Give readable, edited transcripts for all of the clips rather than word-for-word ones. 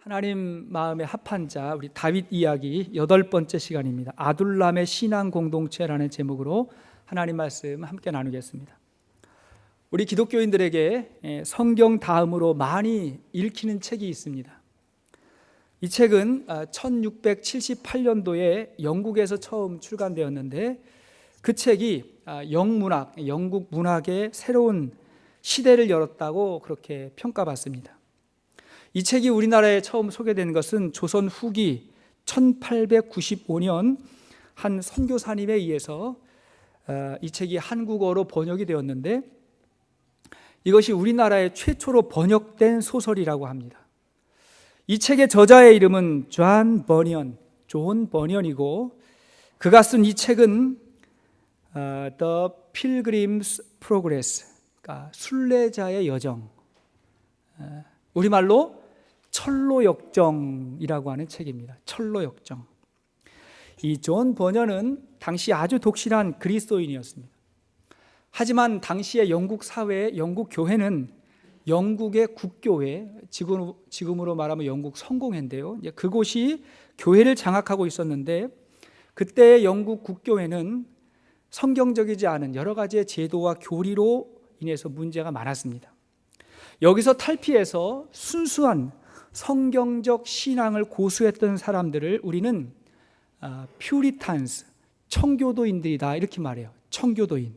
하나님 마음에 합한 자, 우리 다윗 이야기 8번째 시간입니다. 아둘람의 신앙 공동체라는 제목으로 하나님 말씀 함께 나누겠습니다. 우리 기독교인들에게 성경 다음으로 많이 읽히는 책이 있습니다. 이 책은 1678년도에 영국에서 처음 출간되었는데, 그 책이 영국 문학의 새로운 시대를 열었다고 그렇게 평가받습니다. 이 책이 우리나라에 처음 소개된 것은 조선 후기 1895년 한 선교사님에 의해서 이 책이 한국어로 번역이 되었는데, 이것이 우리나라에 최초로 번역된 소설이라고 합니다. 이 책의 저자의 이름은 존 버니언이고, 그가 쓴 이 책은 The Pilgrim's Progress, 그러니까 순례자의 여정, 우리말로 철로역정이라고 하는 책입니다. 철로역정. 이 존 버니언은 당시 아주 독실한 그리스도인이었습니다. 하지만 당시의 영국 사회, 영국 교회는 영국의 국교회, 지금으로 말하면 영국 성공회인데요, 그곳이 교회를 장악하고 있었는데, 그때의 영국 국교회는 성경적이지 않은 여러 가지의 제도와 교리로 인해서 문제가 많았습니다. 여기서 탈피해서 순수한 성경적 신앙을 고수했던 사람들을 우리는 퓨리탄스, 청교도인들이다, 이렇게 말해요. 청교도인.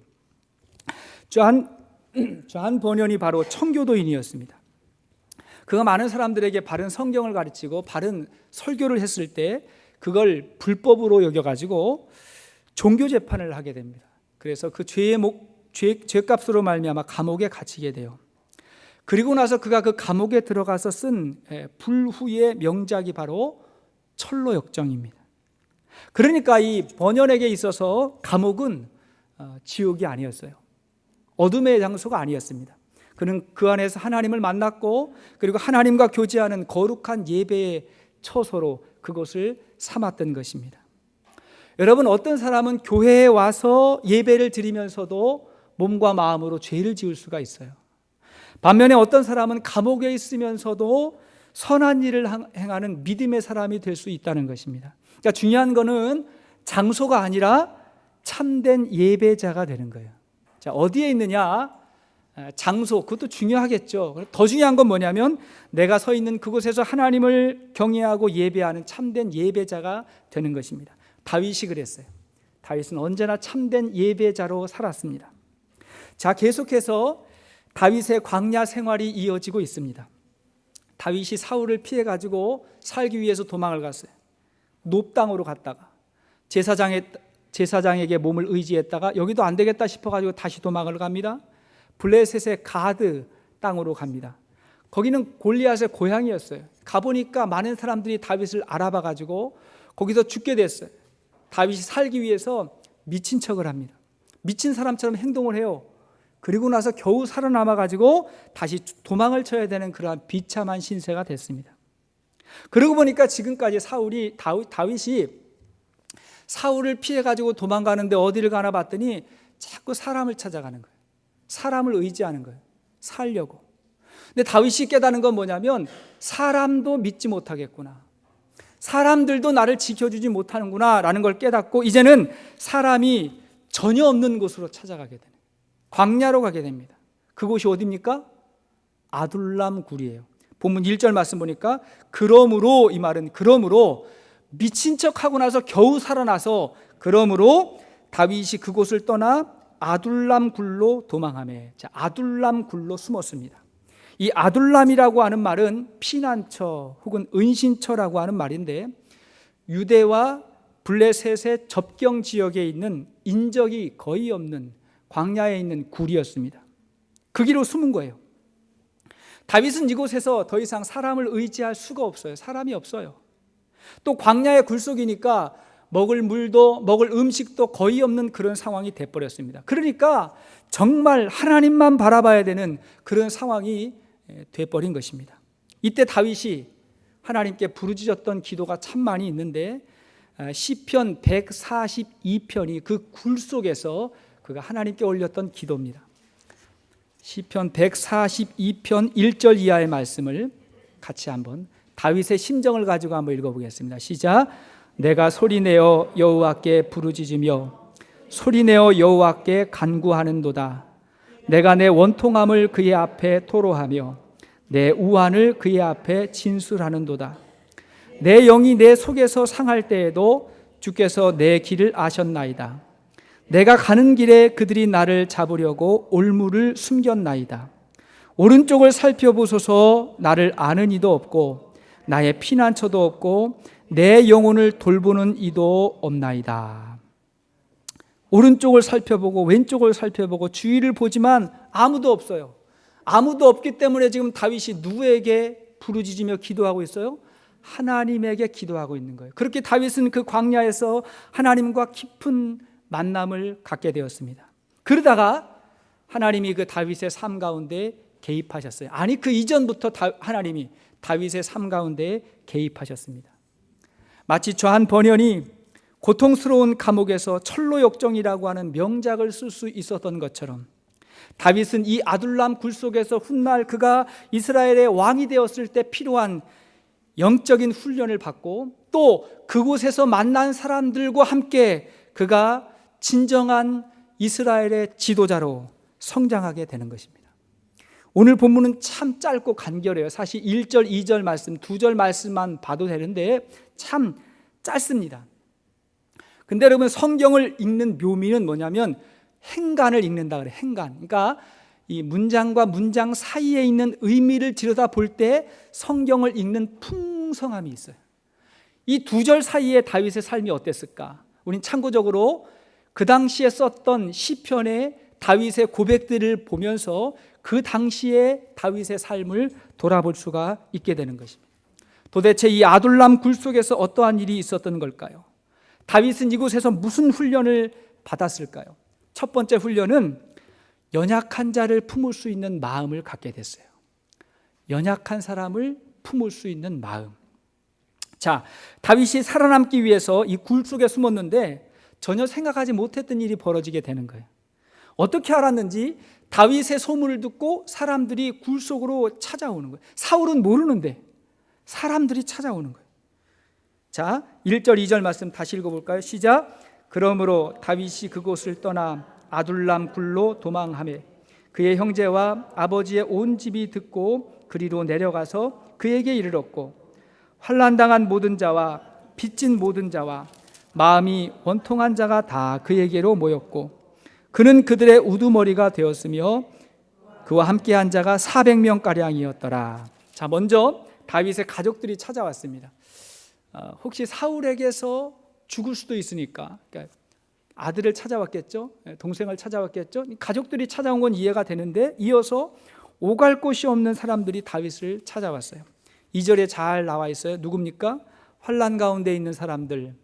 존 버니언이 바로 청교도인이었습니다. 그가 많은 사람들에게 바른 성경을 가르치고 바른 설교를 했을 때 그걸 불법으로 여겨가지고 종교 재판을 하게 됩니다. 그래서 그 죄값으로 말미암아 감옥에 갇히게 돼요. 그리고 나서 그가 그 감옥에 들어가서 쓴 불후의 명작이 바로 철로역정입니다. 그러니까 이 버니언에게 있어서 감옥은 지옥이 아니었어요. 어둠의 장소가 아니었습니다. 그는 그 안에서 하나님을 만났고, 그리고 하나님과 교제하는 거룩한 예배의 처소로 그곳을 삼았던 것입니다. 여러분, 어떤 사람은 교회에 와서 예배를 드리면서도 몸과 마음으로 죄를 지을 수가 있어요. 반면에 어떤 사람은 감옥에 있으면서도 선한 일을 행하는 믿음의 사람이 될 수 있다는 것입니다. 그러니까 중요한 것은 장소가 아니라 참된 예배자가 되는 거예요. 자, 어디에 있느냐? 장소, 그것도 중요하겠죠. 더 중요한 건 뭐냐면 내가 서 있는 그곳에서 하나님을 경외하고 예배하는 참된 예배자가 되는 것입니다. 다윗이 그랬어요. 다윗은 언제나 참된 예배자로 살았습니다. 자, 계속해서 다윗의 광야 생활이 이어지고 있습니다. 다윗이 사울을 피해가지고 살기 위해서 도망을 갔어요. 놉 땅으로 갔다가 제사장에게 몸을 의지했다가 여기도 안 되겠다 싶어가지고 다시 도망을 갑니다. 블레셋의 가드 땅으로 갑니다. 거기는 골리앗의 고향이었어요. 가보니까 많은 사람들이 다윗을 알아봐가지고 거기서 죽게 됐어요. 다윗이 살기 위해서 미친 척을 합니다. 미친 사람처럼 행동을 해요. 그리고 나서 겨우 살아남아가지고 다시 도망을 쳐야 되는 그러한 비참한 신세가 됐습니다. 그러고 보니까 지금까지 다윗이 사울을 피해가지고 도망가는데 어디를 가나 봤더니 자꾸 사람을 찾아가는 거예요. 사람을 의지하는 거예요. 살려고. 근데 다윗이 깨닫는 건 뭐냐면 사람도 믿지 못하겠구나, 사람들도 나를 지켜주지 못하는구나 라는 걸 깨닫고 이제는 사람이 전혀 없는 곳으로 찾아가게 되는, 광야로 가게 됩니다. 그곳이 어디입니까? 아둘람 굴이에요. 본문 1절 말씀 보니까 그러므로, 이 말은 그러므로 미친 척하고 나서 겨우 살아나서 그러므로 다윗이 그곳을 떠나 아둘람 굴로 도망하며, 자, 아둘람 굴로 숨었습니다. 이 아둘람이라고 하는 말은 피난처 혹은 은신처라고 하는 말인데, 유대와 블레셋의 접경 지역에 있는 인적이 거의 없는 광야에 있는 굴이었습니다. 그 길로 숨은 거예요. 다윗은 이곳에서 더 이상 사람을 의지할 수가 없어요. 사람이 없어요. 또 광야의 굴 속이니까 먹을 물도 먹을 음식도 거의 없는 그런 상황이 돼버렸습니다. 그러니까 정말 하나님만 바라봐야 되는 그런 상황이 돼버린 것입니다. 이때 다윗이 하나님께 부르짖었던 기도가 참 많이 있는데, 시편 142편이 그 굴 속에서 그가 하나님께 올렸던 기도입니다. 시편 142편 1절 이하의 말씀을 같이 한번 다윗의 심정을 가지고 한번 읽어보겠습니다. 시작. 내가 소리내어 여호와께 부르짖으며 소리내어 여호와께 간구하는도다. 내가 내 원통함을 그의 앞에 토로하며 내 우환을 그의 앞에 진술하는도다. 내 영이 내 속에서 상할 때에도 주께서 내 길을 아셨나이다. 내가 가는 길에 그들이 나를 잡으려고 올무를 숨겼나이다. 오른쪽을 살펴보소서. 나를 아는 이도 없고 나의 피난처도 없고 내 영혼을 돌보는 이도 없나이다. 오른쪽을 살펴보고 왼쪽을 살펴보고 주위를 보지만 아무도 없어요. 아무도 없기 때문에 지금 다윗이 누구에게 부르짖으며 기도하고 있어요? 하나님에게 기도하고 있는 거예요. 그렇게 다윗은 그 광야에서 하나님과 깊은 만남을 갖게 되었습니다. 그러다가 하나님이 그 다윗의 삶 가운데 개입하셨어요. 아니, 그 이전부터 하나님이 다윗의 삶 가운데 개입하셨습니다. 마치 조한 번연이 고통스러운 감옥에서 철로역정이라고 하는 명작을 쓸 수 있었던 것처럼 다윗은 이 아둘람 굴 속에서 훗날 그가 이스라엘의 왕이 되었을 때 필요한 영적인 훈련을 받고 또 그곳에서 만난 사람들과 함께 그가 진정한 이스라엘의 지도자로 성장하게 되는 것입니다. 오늘 본문은 참 짧고 간결해요. 사실 1절, 2절 말씀, 2절 말씀만 봐도 되는데 참 짧습니다. 근데 여러분, 성경을 읽는 묘미는 뭐냐면 행간을 읽는다 그래요. 행간. 그러니까 이 문장과 문장 사이에 있는 의미를 들여다볼 때 성경을 읽는 풍성함이 있어요. 이 2절 사이에 다윗의 삶이 어땠을까? 우린 참고적으로 그 당시에 썼던 시편의 다윗의 고백들을 보면서 그 당시에 다윗의 삶을 돌아볼 수가 있게 되는 것입니다. 도대체 이 아둘람 굴 속에서 어떠한 일이 있었던 걸까요? 다윗은 이곳에서 무슨 훈련을 받았을까요? 첫 번째 훈련은 연약한 자를 품을 수 있는 마음을 갖게 됐어요. 연약한 사람을 품을 수 있는 마음. 자, 다윗이 살아남기 위해서 이 굴 속에 숨었는데 전혀 생각하지 못했던 일이 벌어지게 되는 거예요. 어떻게 알았는지 다윗의 소문을 듣고 사람들이 굴 속으로 찾아오는 거예요. 사울은 모르는데 사람들이 찾아오는 거예요. 자, 1절 2절 말씀 다시 읽어볼까요? 시작. 그러므로 다윗이 그곳을 떠나 아둘람 굴로 도망하매 그의 형제와 아버지의 온 집이 듣고 그리로 내려가서 그에게 이르렀고 환난당한 모든 자와 빚진 모든 자와 마음이 원통한 자가 다 그에게로 모였고 그는 그들의 우두머리가 되었으며 그와 함께한 자가 400명가량이었더라. 자, 먼저 다윗의 가족들이 찾아왔습니다. 혹시 사울에게서 죽을 수도 있으니까, 그러니까 아들을 찾아왔겠죠, 동생을 찾아왔겠죠. 가족들이 찾아온 건 이해가 되는데 이어서 오갈 곳이 없는 사람들이 다윗을 찾아왔어요. 2절에 잘 나와 있어요. 누굽니까? 환난 가운데 있는 사람들,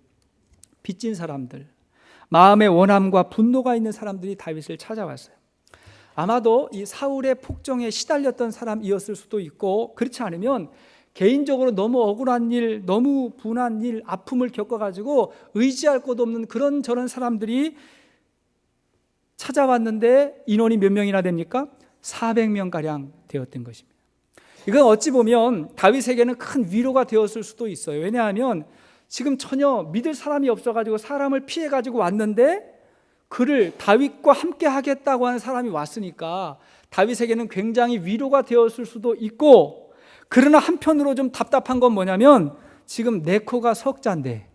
빚진 사람들, 마음의 원함과 분노가 있는 사람들이 다윗을 찾아왔어요. 아마도 이 사울의 폭정에 시달렸던 사람이었을 수도 있고, 그렇지 않으면 개인적으로 너무 억울한 일, 너무 분한 일, 아픔을 겪어가지고 의지할 곳 없는 그런 저런 사람들이 찾아왔는데 인원이 몇 명이나 됩니까? 400명가량 되었던 것입니다. 이건 어찌 보면 다윗에게는 큰 위로가 되었을 수도 있어요. 왜냐하면 지금 전혀 믿을 사람이 없어가지고 사람을 피해가지고 왔는데 그를 다윗과 함께 하겠다고 하는 사람이 왔으니까 다윗에게는 굉장히 위로가 되었을 수도 있고, 그러나 한편으로 좀 답답한 건 뭐냐면 지금 내 코가 석자인데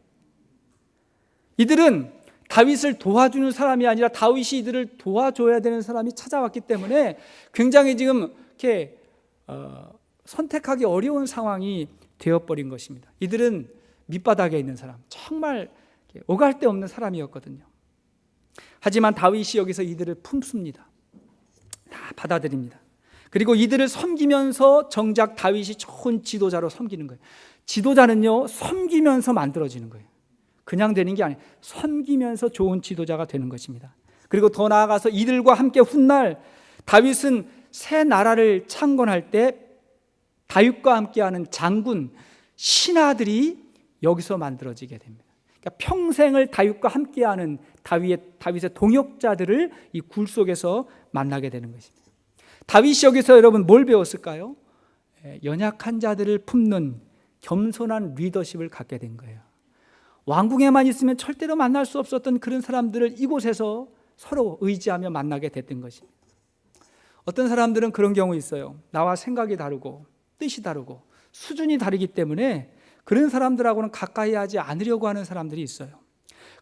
이들은 다윗을 도와주는 사람이 아니라 다윗이 이들을 도와줘야 되는 사람이 찾아왔기 때문에 굉장히 지금 이렇게 선택하기 어려운 상황이 되어버린 것입니다. 이들은 밑바닥에 있는 사람, 정말 오갈 데 없는 사람이었거든요. 하지만 다윗이 여기서 이들을 품습니다. 다 받아들입니다. 그리고 이들을 섬기면서 정작 다윗이 좋은 지도자로 섬기는 거예요. 지도자는요, 섬기면서 만들어지는 거예요. 그냥 되는 게 아니에요. 섬기면서 좋은 지도자가 되는 것입니다. 그리고 더 나아가서 이들과 함께 훗날 다윗은 새 나라를 창건할 때 다윗과 함께하는 장군, 신하들이 여기서 만들어지게 됩니다. 그러니까 평생을 다윗과 함께하는 다윗의 동역자들을 이 굴 속에서 만나게 되는 것입니다. 다윗이 여기서 여러분 뭘 배웠을까요? 연약한 자들을 품는 겸손한 리더십을 갖게 된 거예요. 왕궁에만 있으면 절대로 만날 수 없었던 그런 사람들을 이곳에서 서로 의지하며 만나게 됐던 것입니다. 어떤 사람들은 그런 경우 있어요. 나와 생각이 다르고 뜻이 다르고 수준이 다르기 때문에 그런 사람들하고는 가까이 하지 않으려고 하는 사람들이 있어요.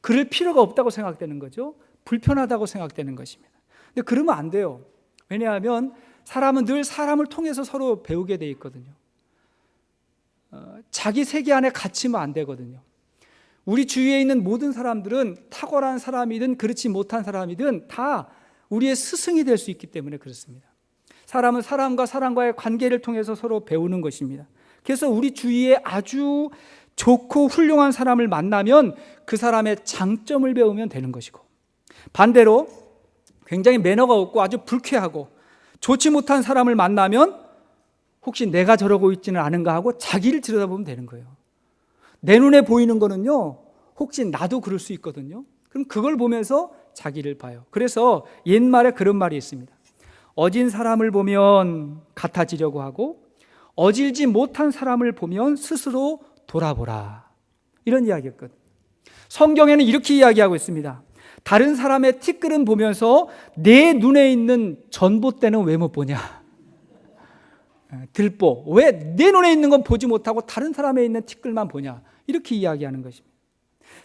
그럴 필요가 없다고 생각되는 거죠. 불편하다고 생각되는 것입니다. 근데 그러면 안 돼요. 왜냐하면 사람은 늘 사람을 통해서 서로 배우게 돼 있거든요. 자기 세계 안에 갇히면 안 되거든요. 우리 주위에 있는 모든 사람들은 탁월한 사람이든 그렇지 못한 사람이든 다 우리의 스승이 될 수 있기 때문에 그렇습니다. 사람은 사람과 사람과의 관계를 통해서 서로 배우는 것입니다. 그래서 우리 주위에 아주 좋고 훌륭한 사람을 만나면 그 사람의 장점을 배우면 되는 것이고, 반대로 굉장히 매너가 없고 아주 불쾌하고 좋지 못한 사람을 만나면 혹시 내가 저러고 있지는 않은가 하고 자기를 들여다보면 되는 거예요. 내 눈에 보이는 거는요, 혹시 나도 그럴 수 있거든요. 그럼 그걸 보면서 자기를 봐요. 그래서 옛말에 그런 말이 있습니다. 어진 사람을 보면 같아지려고 하고 어질지 못한 사람을 보면 스스로 돌아보라. 이런 이야기였거든요. 성경에는 이렇게 이야기하고 있습니다. 다른 사람의 티끌은 보면서 내 눈에 있는 전봇대는 왜 못 보냐? 들보, 왜 내 눈에 있는 건 보지 못하고 다른 사람에 있는 티끌만 보냐? 이렇게 이야기하는 것입니다.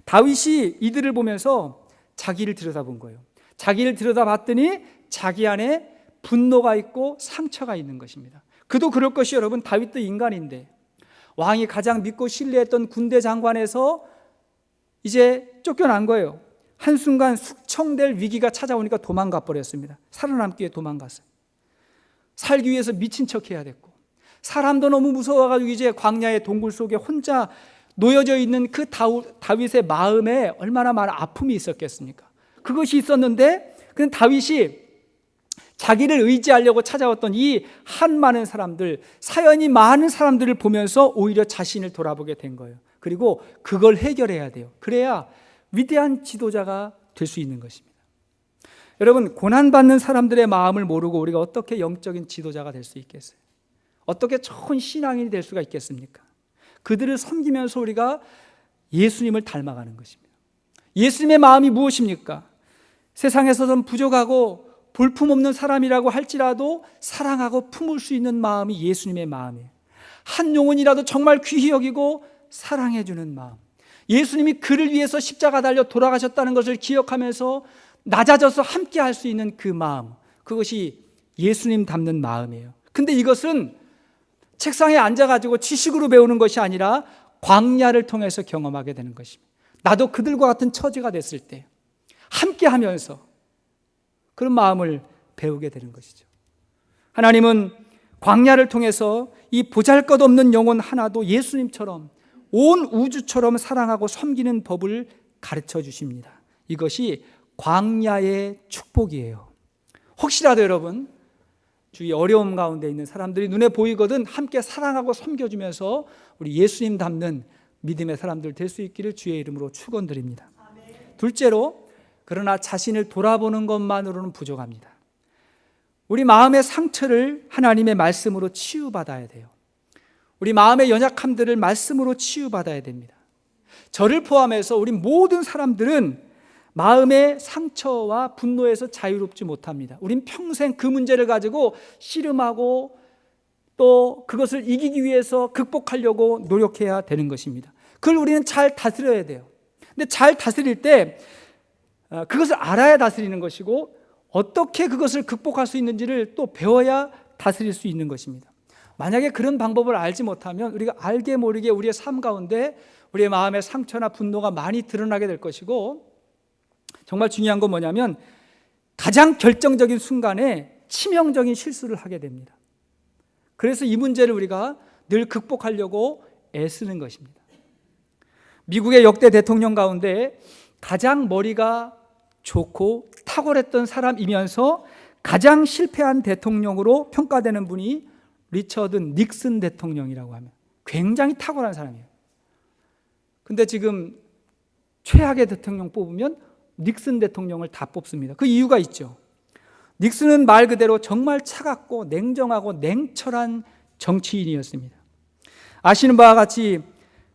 다윗이 이들을 보면서 자기를 들여다본 거예요. 자기를 들여다봤더니 자기 안에 분노가 있고 상처가 있는 것입니다. 그도 그럴 것이 여러분, 다윗도 인간인데 왕이 가장 믿고 신뢰했던 군대 장관에서 이제 쫓겨난 거예요. 한순간 숙청될 위기가 찾아오니까 도망가 버렸습니다. 살아남기 위해 도망갔어요. 살기 위해서 미친 척 해야 됐고, 사람도 너무 무서워가지고 이제 광야의 동굴 속에 혼자 놓여져 있는 그 다윗의 마음에 얼마나 많은 아픔이 있었겠습니까? 그것이 있었는데, 그는 다윗이 자기를 의지하려고 찾아왔던 이 한 많은 사람들, 사연이 많은 사람들을 보면서 오히려 자신을 돌아보게 된 거예요. 그리고 그걸 해결해야 돼요. 그래야 위대한 지도자가 될 수 있는 것입니다. 여러분, 고난받는 사람들의 마음을 모르고 우리가 어떻게 영적인 지도자가 될 수 있겠어요? 어떻게 좋은 신앙인이 될 수가 있겠습니까? 그들을 섬기면서 우리가 예수님을 닮아가는 것입니다. 예수님의 마음이 무엇입니까? 세상에서는 부족하고 볼품없는 사람이라고 할지라도 사랑하고 품을 수 있는 마음이 예수님의 마음이에요. 한 영혼이라도 정말 귀히 여기고 사랑해 주는 마음, 예수님이 그를 위해서 십자가 달려 돌아가셨다는 것을 기억하면서 낮아져서 함께 할 수 있는 그 마음, 그것이 예수님 닮는 마음이에요. 근데 이것은 책상에 앉아가지고 지식으로 배우는 것이 아니라 광야를 통해서 경험하게 되는 것입니다. 나도 그들과 같은 처지가 됐을 때 함께 하면서 그런 마음을 배우게 되는 것이죠. 하나님은 광야를 통해서 이 보잘것없는 영혼 하나도 예수님처럼 온 우주처럼 사랑하고 섬기는 법을 가르쳐 주십니다. 이것이 광야의 축복이에요. 혹시라도 여러분 주위 어려움 가운데 있는 사람들이 눈에 보이거든 함께 사랑하고 섬겨주면서 우리 예수님 닮는 믿음의 사람들 될 수 있기를 주의 이름으로 축원드립니다. 둘째로, 그러나 자신을 돌아보는 것만으로는 부족합니다. 우리 마음의 상처를 하나님의 말씀으로 치유받아야 돼요. 우리 마음의 연약함들을 말씀으로 치유받아야 됩니다. 저를 포함해서 우리 모든 사람들은 마음의 상처와 분노에서 자유롭지 못합니다. 우린 평생 그 문제를 가지고 씨름하고 또 그것을 이기기 위해서 극복하려고 노력해야 되는 것입니다. 그걸 우리는 잘 다스려야 돼요. 근데 잘 다스릴 때 그것을 알아야 다스리는 것이고, 어떻게 그것을 극복할 수 있는지를 또 배워야 다스릴 수 있는 것입니다. 만약에 그런 방법을 알지 못하면 우리가 알게 모르게 우리의 삶 가운데 우리의 마음의 상처나 분노가 많이 드러나게 될 것이고, 정말 중요한 건 뭐냐면 가장 결정적인 순간에 치명적인 실수를 하게 됩니다. 그래서 이 문제를 우리가 늘 극복하려고 애쓰는 것입니다. 미국의 역대 대통령 가운데 가장 머리가 좋고 탁월했던 사람이면서 가장 실패한 대통령으로 평가되는 분이 리처드 닉슨 대통령이라고 하면 굉장히 탁월한 사람이에요. 근데 지금 최악의 대통령 뽑으면 닉슨 대통령을 다 뽑습니다. 그 이유가 있죠. 닉슨은 말 그대로 정말 차갑고 냉정하고 냉철한 정치인이었습니다. 아시는 바와 같이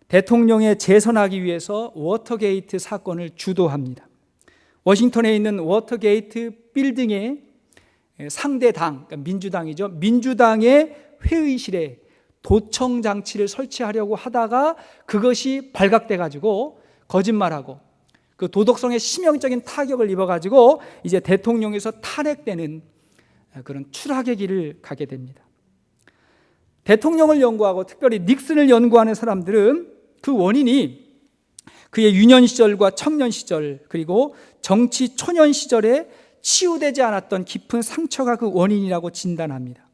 대통령에 재선하기 위해서 워터게이트 사건을 주도합니다. 워싱턴에 있는 워터게이트 빌딩의 상대 당, 그러니까 민주당이죠. 민주당의 회의실에 도청 장치를 설치하려고 하다가 그것이 발각돼 가지고 거짓말하고 그 도덕성에 치명적인 타격을 입어 가지고 이제 대통령에서 탄핵되는 그런 추락의 길을 가게 됩니다. 대통령을 연구하고 특별히 닉슨을 연구하는 사람들은 그 원인이 그의 유년 시절과 청년 시절 그리고 정치 초년 시절에 치유되지 않았던 깊은 상처가 그 원인이라고 진단합니다.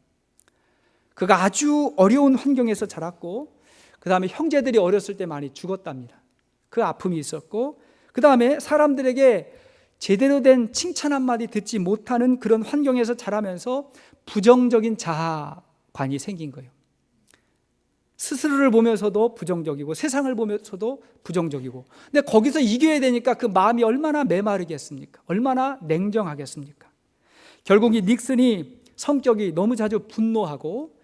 그가 아주 어려운 환경에서 자랐고 그 다음에 형제들이 어렸을 때 많이 죽었답니다. 그 아픔이 있었고 그 다음에 사람들에게 제대로 된 칭찬 한마디 듣지 못하는 그런 환경에서 자라면서 부정적인 자아관이 생긴 거예요. 스스로를 보면서도 부정적이고 세상을 보면서도 부정적이고, 근데 거기서 이겨야 되니까 그 마음이 얼마나 메마르겠습니까? 얼마나 냉정하겠습니까? 결국 이 닉슨이 성격이 너무 자주 분노하고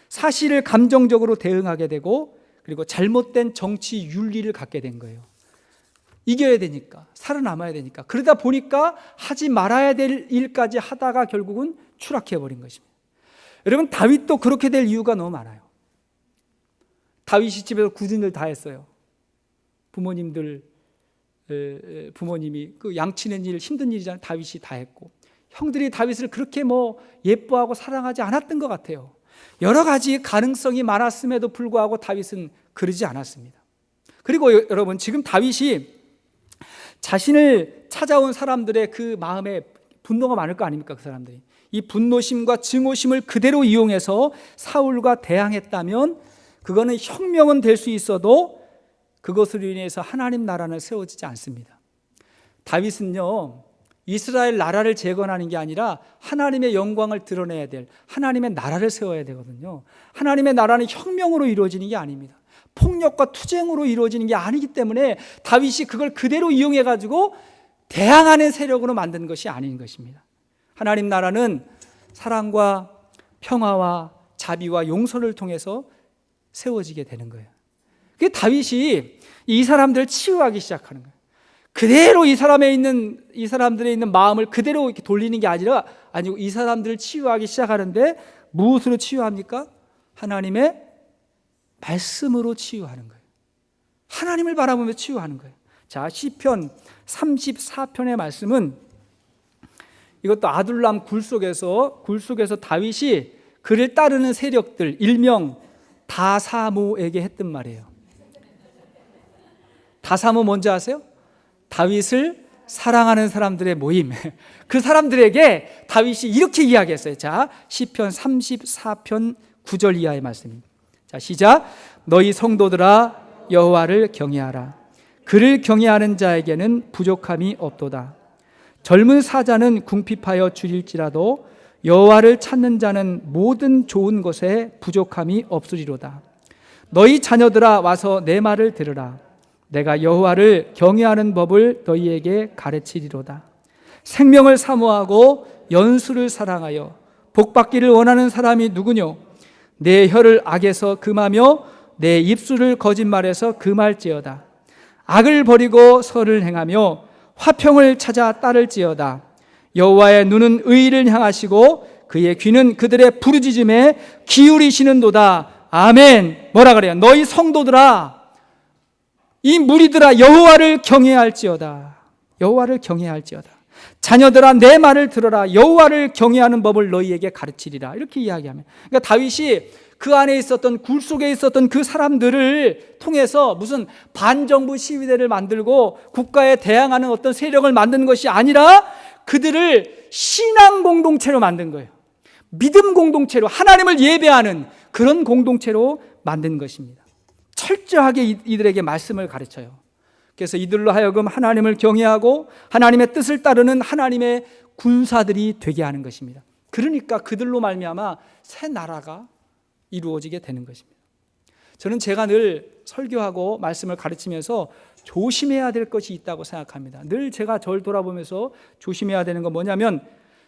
사실을 감정적으로 대응하게 되고 그리고 잘못된 정치 윤리를 갖게 된 거예요. 이겨야 되니까, 살아남아야 되니까. 그러다 보니까 하지 말아야 될 일까지 하다가 결국은 추락해버린 것입니다. 여러분, 다윗도 그렇게 될 이유가 너무 많아요. 다윗이 집에서 굳은 일 다 했어요. 부모님이 그 양치는 일, 힘든 일이잖아요. 다윗이 다 했고, 형들이 다윗을 그렇게 예뻐하고 사랑하지 않았던 것 같아요. 여러 가지 가능성이 많았음에도 불구하고 다윗은 그러지 않았습니다. 그리고 여러분, 지금 다윗이 자신을 찾아온 사람들의 그 마음에 분노가 많을 거 아닙니까? 그 사람들이 이 분노심과 증오심을 그대로 이용해서 사울과 대항했다면 그거는 혁명은 될 수 있어도 그것으로 인해서 하나님 나라는 세워지지 않습니다. 다윗은요, 이스라엘 나라를 재건하는 게 아니라 하나님의 영광을 드러내야 될 하나님의 나라를 세워야 되거든요. 하나님의 나라는 혁명으로 이루어지는 게 아닙니다. 폭력과 투쟁으로 이루어지는 게 아니기 때문에 다윗이 그걸 그대로 이용해 가지고 대항하는 세력으로 만든 것이 아닌 것입니다. 하나님 나라는 사랑과 평화와 자비와 용서를 통해서 세워지게 되는 거예요. 그 다윗이 이 사람들을 치유하기 시작하는 거예요. 그대로 이 사람들에 있는 마음을 그대로 이렇게 돌리는 게 아니고 이 사람들을 치유하기 시작하는데 무엇으로 치유합니까? 하나님의 말씀으로 치유하는 거예요. 하나님을 바라보며 치유하는 거예요. 자, 시편 34편의 말씀은 이것도 아둘람 굴 속에서 다윗이 그를 따르는 세력들 일명 다사모에게 했던 말이에요. 다사모 뭔지 아세요? 다윗을 사랑하는 사람들의 모임. 그 사람들에게 다윗이 이렇게 이야기했어요. 자, 시편 34편 9절 이하의 말씀입니다. 자, 시작. 너희 성도들아 여호와를 경외하라. 그를 경외하는 자에게는 부족함이 없도다. 젊은 사자는 궁핍하여 줄일지라도 여호와를 찾는 자는 모든 좋은 것에 부족함이 없으리로다. 너희 자녀들아 와서 내 말을 들으라. 내가 여호와를 경외하는 법을 너희에게 가르치리로다. 생명을 사모하고 연수를 사랑하여 복받기를 원하는 사람이 누구뇨? 내 혀를 악에서 금하며 내 입술을 거짓말에서 금할지어다. 악을 버리고 선을 행하며 화평을 찾아 따를지어다. 여호와의 눈은 의를 향하시고 그의 귀는 그들의 부르짖음에 기울이시는도다. 아멘. 뭐라 그래요? 너희 성도들아, 이 무리들아 여호와를 경외할지어다. 여호와를 경외할지어다. 자녀들아 내 말을 들어라. 여호와를 경외하는 법을 너희에게 가르치리라. 이렇게 이야기하면, 그러니까 다윗이 그 안에 있었던 굴 속에 있었던 그 사람들을 통해서 무슨 반정부 시위대를 만들고 국가에 대항하는 어떤 세력을 만든 것이 아니라 그들을 신앙 공동체로 만든 거예요. 믿음 공동체로, 하나님을 예배하는 그런 공동체로 만든 것입니다. 철저하게 이들에게 말씀을 가르쳐요. 그래서 이들로 하여금 하나님을 경외하고 하나님의 뜻을 따르는 하나님의 군사들이 되게 하는 것입니다. 그러니까 그들로 말미암아 새 나라가 이루어지게 되는 것입니다. 저는 제가 늘 설교하고 말씀을 가르치면서 조심해야 될 것이 있다고 생각합니다. 늘 제가 저를 돌아보면서 조심해야 되는 건 뭐냐면,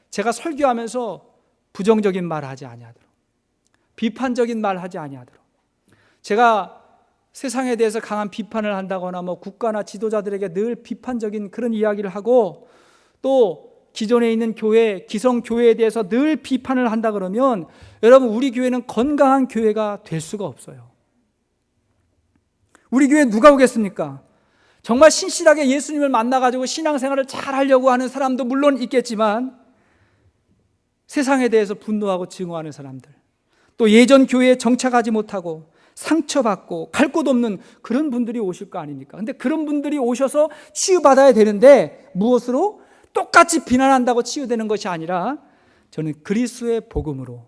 제가 설교하면서 부정적인 말 하지 아니하도록, 비판적인 말 하지 아니하도록, 제가 세상에 대해서 강한 비판을 한다거나 국가나 지도자들에게 늘 비판적인 그런 이야기를 하고 또 기존에 있는 교회, 기성교회에 대해서 늘 비판을 한다 그러면 여러분, 우리 교회는 건강한 교회가 될 수가 없어요. 우리 교회에 누가 오겠습니까? 정말 신실하게 예수님을 만나가지고 신앙생활을 잘 하려고 하는 사람도 물론 있겠지만 세상에 대해서 분노하고 증오하는 사람들, 또 예전 교회에 정착하지 못하고 상처받고 갈 곳 없는 그런 분들이 오실 거 아닙니까? 근데 그런 분들이 오셔서 치유받아야 되는데 무엇으로? 똑같이 비난한다고 치유되는 것이 아니라 저는 그리스도의 복음으로,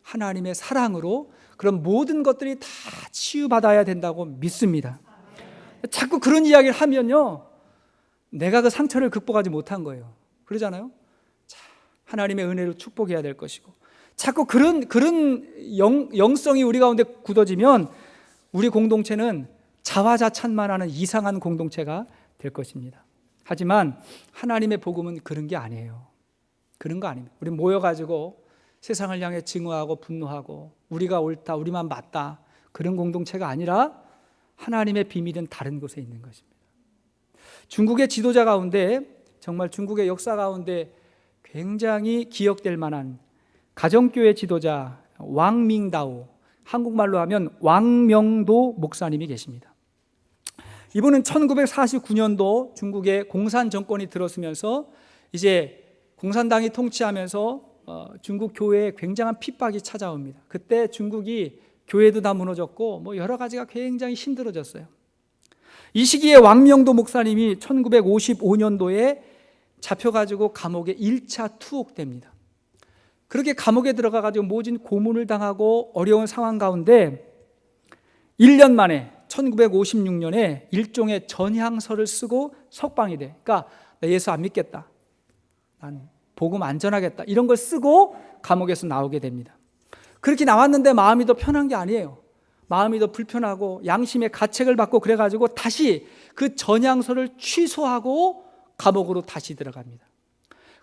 하나님의 사랑으로 그런 모든 것들이 다 치유받아야 된다고 믿습니다. 자꾸 그런 이야기를 하면요, 내가 그 상처를 극복하지 못한 거예요. 그러잖아요. 하나님의 은혜로 축복해야 될 것이고, 자꾸 그런 영성이 우리 가운데 굳어지면 우리 공동체는 자화자찬만 하는 이상한 공동체가 될 것입니다. 하지만 하나님의 복음은 그런 게 아니에요. 그런 거 아닙니다. 우리 모여가지고 세상을 향해 증오하고 분노하고 우리가 옳다, 우리만 맞다, 그런 공동체가 아니라 하나님의 비밀은 다른 곳에 있는 것입니다. 중국의 지도자 가운데, 정말 중국의 역사 가운데 굉장히 기억될 만한 가정교회 지도자 왕밍다오, 한국말로 하면 왕명도 목사님이 계십니다. 이분은 1949년도 중국의 공산 정권이 들어서면서 이제 공산당이 통치하면서 중국 교회에 굉장한 핍박이 찾아옵니다. 그때 중국이 교회도 다 무너졌고 여러 가지가 굉장히 힘들어졌어요. 이 시기에 왕명도 목사님이 1955년도에 잡혀가지고 감옥에 1차 투옥됩니다. 그렇게 감옥에 들어가가지고 모진 고문을 당하고 어려운 상황 가운데 1년 만에 1956년에 일종의 전향서를 쓰고 석방이 돼. 그러니까 나 예수 안 믿겠다, 난 복음 안 전하겠다, 이런 걸 쓰고 감옥에서 나오게 됩니다. 그렇게 나왔는데 마음이 더 편한 게 아니에요. 마음이 더 불편하고 양심의 가책을 받고 그래가지고 다시 그 전향서를 취소하고 감옥으로 다시 들어갑니다.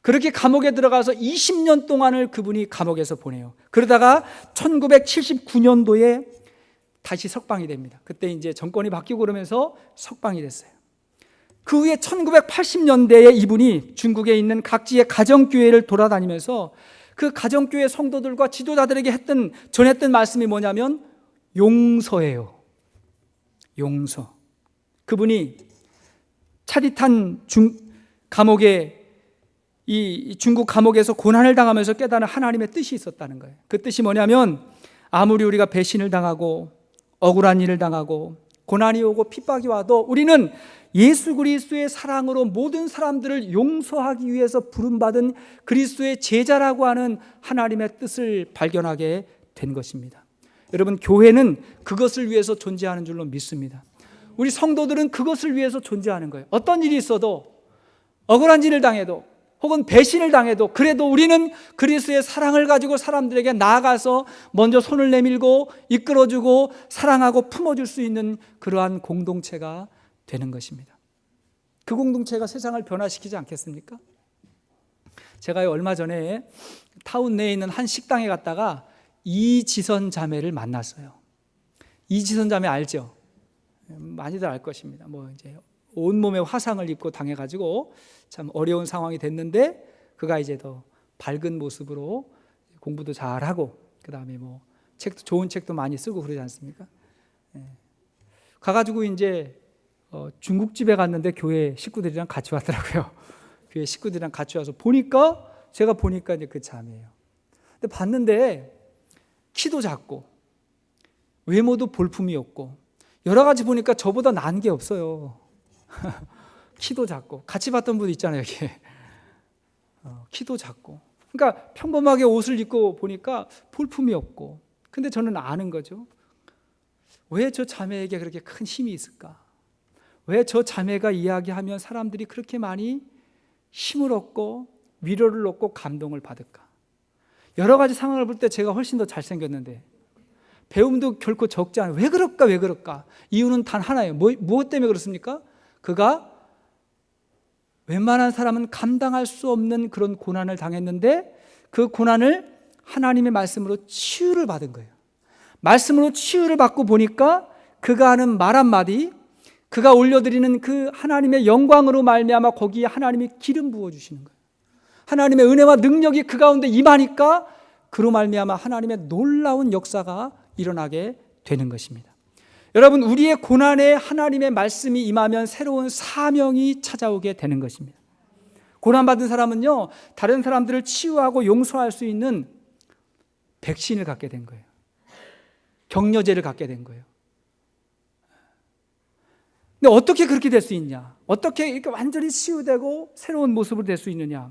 그렇게 감옥에 들어가서 20년 동안을 그분이 감옥에서 보내요. 그러다가 1979년도에 다시 석방이 됩니다. 그때 이제 정권이 바뀌고 그러면서 석방이 됐어요. 그 후에 1980년대에 이분이 중국에 있는 각지의 가정교회를 돌아다니면서 그 가정교회 성도들과 지도자들에게 전했던 말씀이 뭐냐면 용서예요. 용서. 그분이 차디탄 감옥에, 이 중국 감옥에서 고난을 당하면서 깨달은 하나님의 뜻이 있었다는 거예요. 그 뜻이 뭐냐면 아무리 우리가 배신을 당하고 억울한 일을 당하고 고난이 오고 핍박이 와도 우리는 예수 그리스도의 사랑으로 모든 사람들을 용서하기 위해서 부름받은 그리스도의 제자라고 하는 하나님의 뜻을 발견하게 된 것입니다. 여러분, 교회는 그것을 위해서 존재하는 줄로 믿습니다. 우리 성도들은 그것을 위해서 존재하는 거예요. 어떤 일이 있어도, 억울한 일을 당해도 혹은 배신을 당해도 그래도 우리는 그리스도의 사랑을 가지고 사람들에게 나아가서 먼저 손을 내밀고 이끌어주고 사랑하고 품어줄 수 있는 그러한 공동체가 되는 것입니다. 그 공동체가 세상을 변화시키지 않겠습니까? 제가 얼마 전에 타운 내에 있는 한 식당에 갔다가 이지선 자매를 만났어요. 이지선 자매 알죠? 많이들 알 것입니다. 이제 온몸에 화상을 입고 당해가지고 참 어려운 상황이 됐는데 그가 이제 더 밝은 모습으로 공부도 잘하고 그 다음에 책도, 좋은 책도 많이 쓰고 그러지 않습니까? 가가지고 이제 중국집에 갔는데 교회 식구들이랑 같이 왔더라고요. 교회 식구들이랑 같이 와서 제가 보니까 이제 그 자매예요. 근데 봤는데 키도 작고 외모도 볼품이 없고 여러 가지 보니까 저보다 나은 게 없어요. 키도 작고, 같이 봤던 분 있잖아요, 여기. 키도 작고, 그러니까 평범하게 옷을 입고 보니까 볼품이 없고. 근데 저는 아는 거죠. 왜 저 자매에게 그렇게 큰 힘이 있을까? 왜 저 자매가 이야기하면 사람들이 그렇게 많이 힘을 얻고 위로를 얻고 감동을 받을까? 여러 가지 상황을 볼 때 제가 훨씬 더 잘생겼는데 배움도 결코 적지 않아요. 왜 그럴까? 이유는 단 하나예요. 무엇 때문에 그렇습니까? 그가 웬만한 사람은 감당할 수 없는 그런 고난을 당했는데 그 고난을 하나님의 말씀으로 치유를 받은 거예요. 말씀으로 치유를 받고 보니까 그가 하는 말 한마디, 그가 올려드리는 그 하나님의 영광으로 말미암아 거기에 하나님이 기름 부어주시는 거예요. 하나님의 은혜와 능력이 그 가운데 임하니까 그로 말미암아 하나님의 놀라운 역사가 일어나게 되는 것입니다. 여러분, 우리의 고난에 하나님의 말씀이 임하면 새로운 사명이 찾아오게 되는 것입니다. 고난받은 사람은요, 다른 사람들을 치유하고 용서할 수 있는 백신을 갖게 된 거예요. 격려제를 갖게 된 거예요. 근데 어떻게 그렇게 될 수 있냐? 어떻게 이렇게 완전히 치유되고 새로운 모습으로 될 수 있느냐?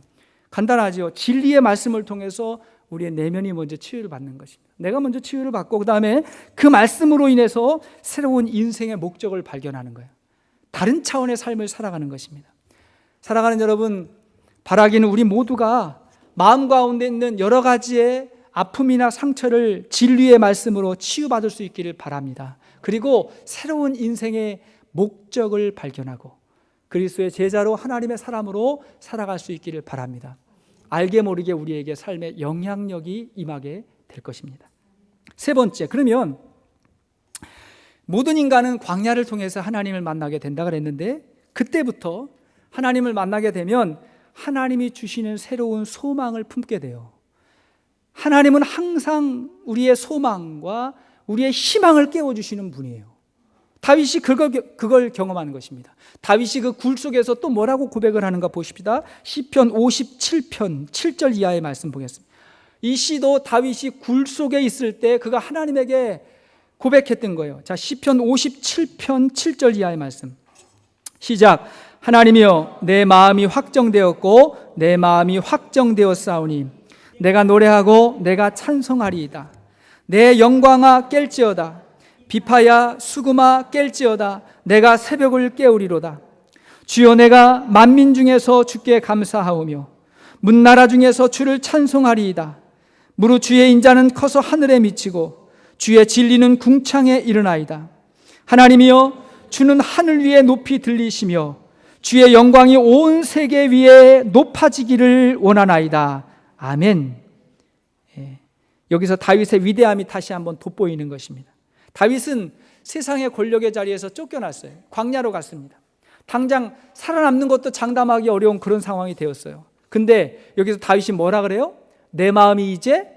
간단하죠. 진리의 말씀을 통해서 우리의 내면이 먼저 치유를 받는 것입니다. 내가 먼저 치유를 받고 그 다음에 그 말씀으로 인해서 새로운 인생의 목적을 발견하는 거예요. 다른 차원의 삶을 살아가는 것입니다. 사랑하는 여러분, 바라기는 우리 모두가 마음 가운데 있는 여러 가지의 아픔이나 상처를 진리의 말씀으로 치유받을 수 있기를 바랍니다. 그리고 새로운 인생의 목적을 발견하고 그리스도의 제자로 하나님의 사람으로 살아갈 수 있기를 바랍니다. 알게 모르게 우리에게 삶의 영향력이 임하게 될 것입니다. 세 번째, 그러면 모든 인간은 광야를 통해서 하나님을 만나게 된다 그랬는데, 그때부터 하나님을 만나게 되면 하나님이 주시는 새로운 소망을 품게 돼요. 하나님은 항상 우리의 소망과 우리의 희망을 깨워주시는 분이에요. 다윗이 그걸 경험하는 것입니다. 다윗이 그 굴 속에서 또 뭐라고 고백을 하는가 보십시다. 시편 57편 7절 이하의 말씀 보겠습니다. 이 시도 다윗이 굴 속에 있을 때 그가 하나님에게 고백했던 거예요. 자, 시편 57편 7절 이하의 말씀 시작. 하나님이여, 내 마음이 확정되었고 내 마음이 확정되었사오니 내가 노래하고 내가 찬송하리이다. 내 영광아 깰지어다. 비파야 수금아 깰지어다. 내가 새벽을 깨우리로다. 주여, 내가 만민 중에서 주께 감사하오며 문나라 중에서 주를 찬송하리이다. 무릇 주의 인자는 커서 하늘에 미치고 주의 진리는 궁창에 이르나이다. 하나님이여, 주는 하늘 위에 높이 들리시며 주의 영광이 온 세계 위에 높아지기를 원하나이다. 아멘. 여기서 다윗의 위대함이 다시 한번 돋보이는 것입니다. 다윗은 세상의 권력의 자리에서 쫓겨났어요. 광야로 갔습니다. 당장 살아남는 것도 장담하기 어려운 그런 상황이 되었어요. 근데 여기서 다윗이 뭐라 그래요? 내 마음이 이제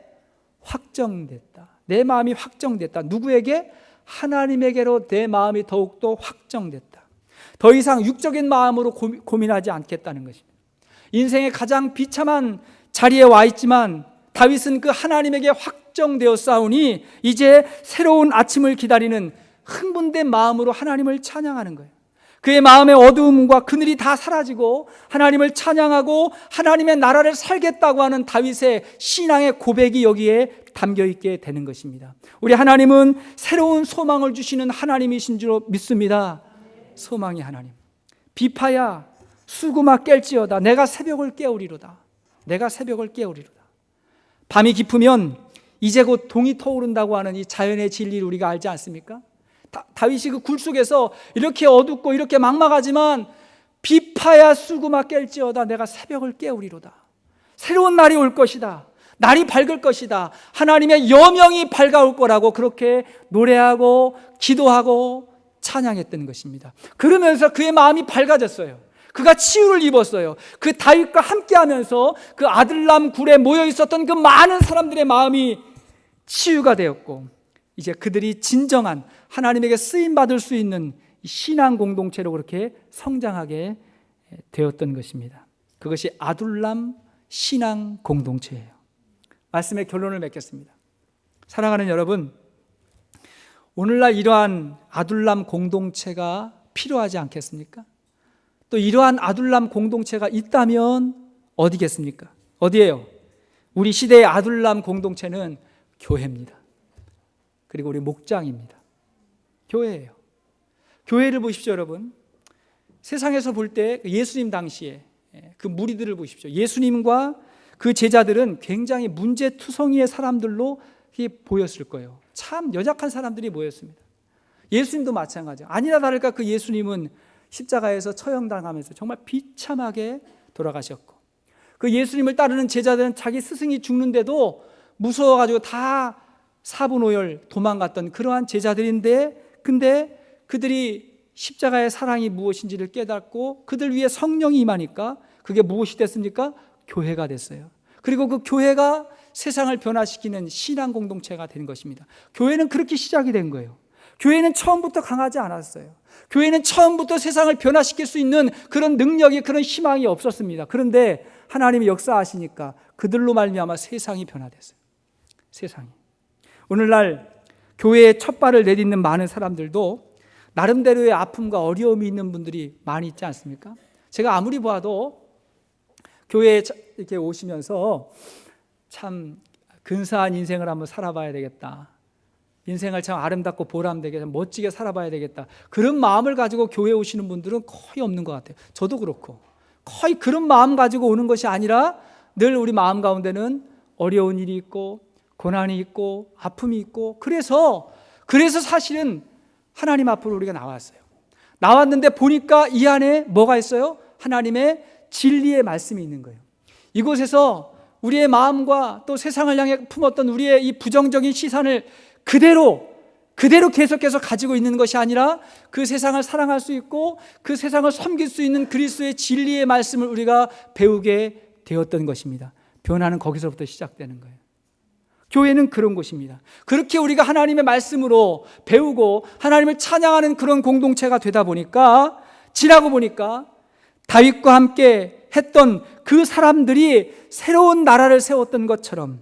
확정됐다. 내 마음이 확정됐다. 누구에게? 하나님에게로 내 마음이 더욱더 확정됐다. 더 이상 육적인 마음으로 고민하지 않겠다는 것입니다. 인생의 가장 비참한 자리에 와 있지만 다윗은 그 하나님에게 확정되었사오니 이제 새로운 아침을 기다리는 흥분된 마음으로 하나님을 찬양하는 거예요. 그의 마음의 어두움과 그늘이 다 사라지고 하나님을 찬양하고 하나님의 나라를 살겠다고 하는 다윗의 신앙의 고백이 여기에 담겨 있게 되는 것입니다. 우리 하나님은 새로운 소망을 주시는 하나님이신 줄 믿습니다. 소망의 하나님. 비파야 수금아 깰지어다. 내가 새벽을 깨우리로다. 내가 새벽을 깨우리로다. 밤이 깊으면 이제 곧 동이 터오른다고 하는 이 자연의 진리를 우리가 알지 않습니까? 다윗이 그 굴 속에서 이렇게 어둡고 이렇게 막막하지만 비파야 수금아 깰지어다. 내가 새벽을 깨우리로다. 새로운 날이 올 것이다. 날이 밝을 것이다. 하나님의 여명이 밝아올 거라고 그렇게 노래하고 기도하고 찬양했던 것입니다. 그러면서 그의 마음이 밝아졌어요. 그가 치유를 입었어요. 그 다윗과 함께하면서 그 아들람 굴에 모여 있었던 그 많은 사람들의 마음이 치유가 되었고 이제 그들이 진정한 하나님에게 쓰임받을 수 있는 신앙 공동체로 그렇게 성장하게 되었던 것입니다. 그것이 아둘람 신앙 공동체예요. 말씀의 결론을 맺겠습니다. 사랑하는 여러분, 오늘날 이러한 아둘람 공동체가 필요하지 않겠습니까? 또 이러한 아둘람 공동체가 있다면 어디겠습니까? 어디예요? 우리 시대의 아둘람 공동체는 교회입니다. 그리고 우리 목장입니다. 교회예요. 교회를 보십시오, 여러분. 세상에서 볼 때 예수님 당시에 그 무리들을 보십시오. 예수님과 그 제자들은 굉장히 문제투성이의 사람들로 보였을 거예요. 참 연약한 사람들이 모였습니다. 예수님도 마찬가지예요. 아니나 다를까 그 예수님은 십자가에서 처형당하면서 정말 비참하게 돌아가셨고 그 예수님을 따르는 제자들은 자기 스승이 죽는데도 무서워가지고 다 사분오열 도망갔던 그러한 제자들인데, 근데 그들이 십자가의 사랑이 무엇인지를 깨닫고 그들 위에 성령이 임하니까 그게 무엇이 됐습니까? 교회가 됐어요. 그리고 그 교회가 세상을 변화시키는 신앙 공동체가 된 것입니다. 교회는 그렇게 시작이 된 거예요. 교회는 처음부터 강하지 않았어요. 교회는 처음부터 세상을 변화시킬 수 있는 그런 능력이, 그런 희망이 없었습니다. 그런데 하나님이 역사하시니까 그들로 말미암아 세상이 변화됐어요. 세상이. 오늘날 교회에 첫 발을 내딛는 많은 사람들도 나름대로의 아픔과 어려움이 있는 분들이 많이 있지 않습니까? 제가 아무리 봐도 교회에 이렇게 오시면서 참 근사한 인생을 한번 살아봐야 되겠다, 인생을 참 아름답고 보람되게 멋지게 살아봐야 되겠다, 그런 마음을 가지고 교회에 오시는 분들은 거의 없는 것 같아요. 저도 그렇고 거의 그런 마음 가지고 오는 것이 아니라 늘 우리 마음 가운데는 어려운 일이 있고 고난이 있고 아픔이 있고, 그래서 사실은 하나님 앞으로 우리가 나왔는데 보니까 이 안에 뭐가 있어요? 하나님의 진리의 말씀이 있는 거예요. 이곳에서 우리의 마음과 또 세상을 향해 품었던 우리의 이 부정적인 시선을 그대로 계속해서 가지고 있는 것이 아니라 그 세상을 사랑할 수 있고 그 세상을 섬길 수 있는 그리스도의 진리의 말씀을 우리가 배우게 되었던 것입니다. 변화는 거기서부터 시작되는 거예요. 교회는 그런 곳입니다. 그렇게 우리가 하나님의 말씀으로 배우고 하나님을 찬양하는 그런 공동체가 되다 보니까, 지나고 보니까 다윗과 함께 했던 그 사람들이 새로운 나라를 세웠던 것처럼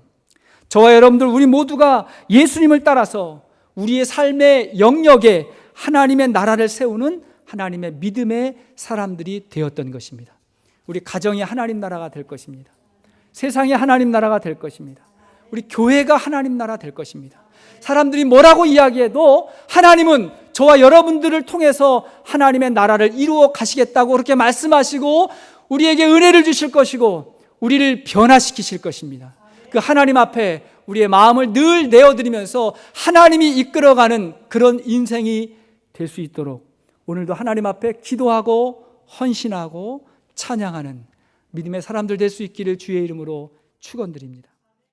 저와 여러분들, 우리 모두가 예수님을 따라서 우리의 삶의 영역에 하나님의 나라를 세우는 하나님의 믿음의 사람들이 되었던 것입니다. 우리 가정이 하나님 나라가 될 것입니다. 세상이 하나님 나라가 될 것입니다. 우리 교회가 하나님 나라 될 것입니다. 사람들이 뭐라고 이야기해도 하나님은 저와 여러분들을 통해서 하나님의 나라를 이루어 가시겠다고 그렇게 말씀하시고 우리에게 은혜를 주실 것이고 우리를 변화시키실 것입니다. 그 하나님 앞에 우리의 마음을 늘 내어드리면서 하나님이 이끌어가는 그런 인생이 될 수 있도록 오늘도 하나님 앞에 기도하고 헌신하고 찬양하는 믿음의 사람들 될 수 있기를 주의 이름으로 축원드립니다.